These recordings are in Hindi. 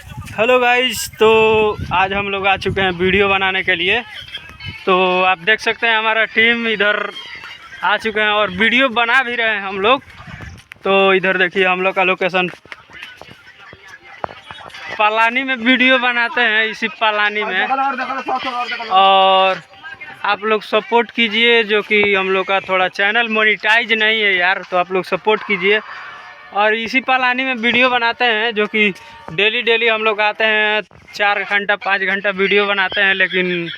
हेलो गाइस, तो आज हम लोग आ चुके हैं वीडियो बनाने के लिए। तो आप देख सकते हैं हमारा टीम इधर आ चुके हैं और वीडियो बना भी रहे हैं हम लोग। तो इधर देखिए हम लोग का लोकेशन पलानी में वीडियो बनाते हैं, इसी पलानी में। और आप लोग सपोर्ट कीजिए, जो कि हम लोग का थोड़ा चैनल मोनेटाइज नहीं है यार, तो आप लोग सपोर्ट कीजिए। और इसी पलानी में वीडियो बनाते हैं, जो कि डेली हम लोग आते हैं, 4 घंटा 5 घंटा वीडियो बनाते हैं, लेकिन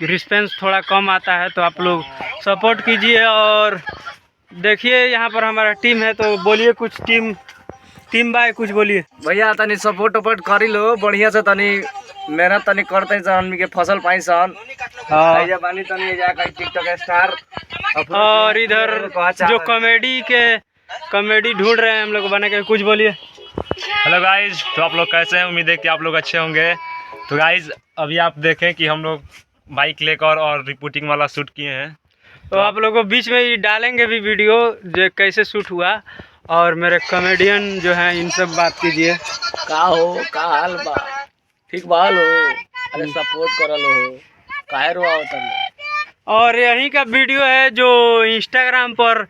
रिस्पॉन्स थोड़ा कम आता है। तो आप लोग सपोर्ट कीजिए। और देखिए यहाँ पर हमारा टीम है, तो बोलिए कुछ टीम बाय कुछ बोलिए भैया। तनी सपोर्ट वपोर्ट करी लो बढ़िया से, तनी मेहनत तनी करते सन के फसल पाई सन। हाँ। बानी तनी जाकर टिकटॉक स्टार। और इधर जो कॉमेडी ढूंढ रहे हैं हम लोग बने के, कुछ बोलिए। हेलो गाइज, तो आप लोग कैसे हैं? उम्मीद है कि आप लोग अच्छे होंगे। तो गाइज अभी आप देखें कि हम लोग बाइक लेकर और रिपोर्टिंग वाला शूट किए हैं। तो आप लोगों को बीच में ही डालेंगे भी वीडियो जो कैसे शूट हुआ। और मेरे कॉमेडियन जो हैं इन सब बात कीजिए। का हाल बा? ठीक बा लो। अरे सपोर्ट करल हो, काहे रोआ तनी। और यहीं का वीडियो है जो इंस्टाग्राम पर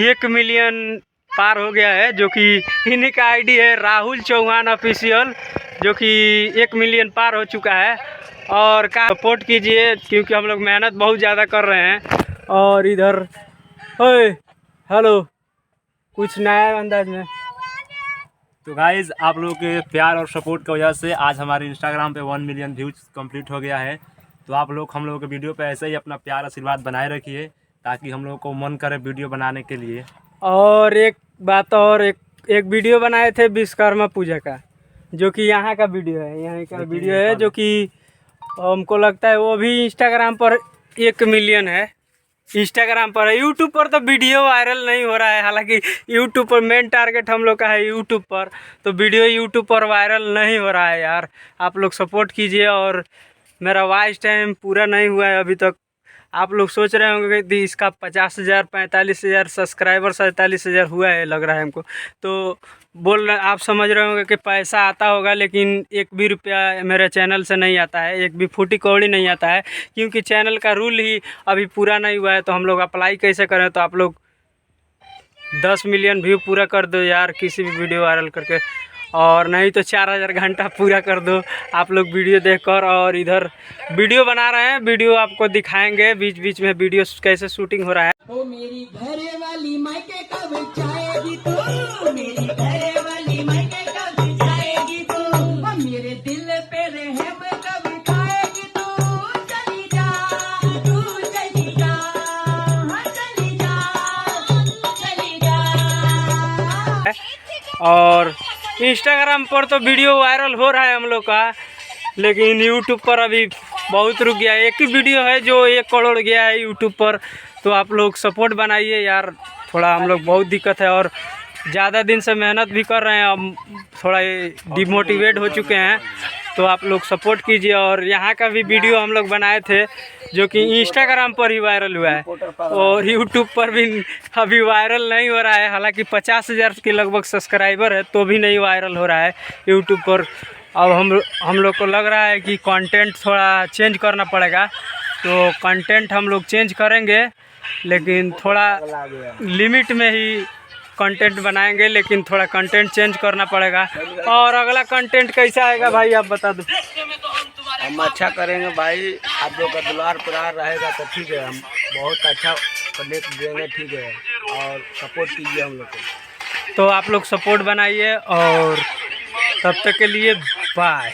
1 मिलियन पार हो गया है, जो कि इन्हीं का आईडी है राहुल चौहान ऑफिशियल, जो कि 1 मिलियन पार हो चुका है। और का सपोर्ट कीजिए, क्योंकि हम लोग मेहनत बहुत ज़्यादा कर रहे हैं। और इधर ओए हेलो, कुछ नया अंदाज में। तो गाइज आप लोगों के प्यार और सपोर्ट की वजह से आज हमारे इंस्टाग्राम पे 1 मिलियन व्यूज कंप्लीट हो गया है। तो आप लोग हम लोगों के वीडियो पे ऐसे ही अपना प्यार आशीर्वाद बनाए रखिए, ताकि हम लोगों को मन करे वीडियो बनाने के लिए। और एक बात और, एक वीडियो बनाए थे विश्वकर्मा पूजा का, जो कि यहाँ का वीडियो है, यहाँ का वीडियो है, जो कि हमको लगता है वो भी इंस्टाग्राम पर 1 मिलियन है। इंस्टाग्राम पर है, यूट्यूब पर तो वीडियो वायरल नहीं हो रहा है। हालांकि यूट्यूब पर मेन टारगेट हम लोग का है यूट्यूब पर, तो वीडियो यूट्यूब पर वायरल नहीं हो रहा है यार। आप लोग सपोर्ट कीजिए। और मेरा वॉच टाइम पूरा नहीं हुआ है अभी तक। आप लोग सोच रहे होंगे कि इसका 50,000 45,000 सब्सक्राइबर 47,000 हुआ है, लग रहा है हमको। तो बोल रहे, आप समझ रहे होंगे कि पैसा आता होगा, लेकिन 1 भी रुपया मेरे चैनल से नहीं आता है, 1 भी फूटी कौड़ी नहीं आता है, क्योंकि चैनल का रूल ही अभी पूरा नहीं हुआ है। तो हम लोग अप्लाई कैसे करें? तो आप लोग 10 मिलियन व्यू पूरा कर दो यार, किसी भी वीडियो वायरल करके। और नहीं तो 4,000 घंटा पूरा कर दो आप लोग वीडियो देखकर। और इधर वीडियो बना रहे हैं, वीडियो आपको दिखाएंगे बीच बीच में वीडियो कैसे शूटिंग हो रहा है। ओ मेरी घरे वाली मायके कब जाएगी तू, मेरी घरे वाली मायके कब जाएगी तू, ओ मेरे दिल पे रहम कब खाएगी तू, चली जा तू चली जा, हाँ चली जा चली जा। और इंस्टाग्राम पर तो वीडियो वायरल हो रहा है हम लोग का, लेकिन यूट्यूब पर अभी बहुत रुक गया है। एक ही वीडियो है जो 1 करोड़ गया है यूट्यूब पर। तो आप लोग सपोर्ट बनाइए यार, थोड़ा हम लोग बहुत दिक्कत है और ज़्यादा दिन से मेहनत भी कर रहे हैं, अब थोड़ा डिमोटिवेट हो चुके हैं। तो आप लोग सपोर्ट कीजिए। और यहाँ का भी वीडियो हम लोग बनाए थे, जो कि इंस्टाग्राम पर ही वायरल हुआ है, और यूट्यूब पर भी अभी वायरल नहीं हो रहा है। हालांकि 50,000 के लगभग सब्सक्राइबर है, तो भी नहीं वायरल हो रहा है यूट्यूब पर। अब हम लोग को लग रहा है कि कंटेंट थोड़ा चेंज करना पड़ेगा। तो कंटेंट हम लोग चेंज करेंगे, लेकिन थोड़ा लिमिट में ही कंटेंट बनाएंगे, लेकिन थोड़ा कंटेंट चेंज करना पड़ेगा। और अगला कंटेंट कैसा आएगा भाई, आप बता दो। हम अच्छा करेंगे भाई, आप लोग का दुलार प्यार रहेगा तो ठीक है, हम बहुत अच्छा कंटेंट देंगे, ठीक है। और सपोर्ट कीजिए हम लोग को। तो आप लोग सपोर्ट बनाइए, और तब तक के लिए बाय।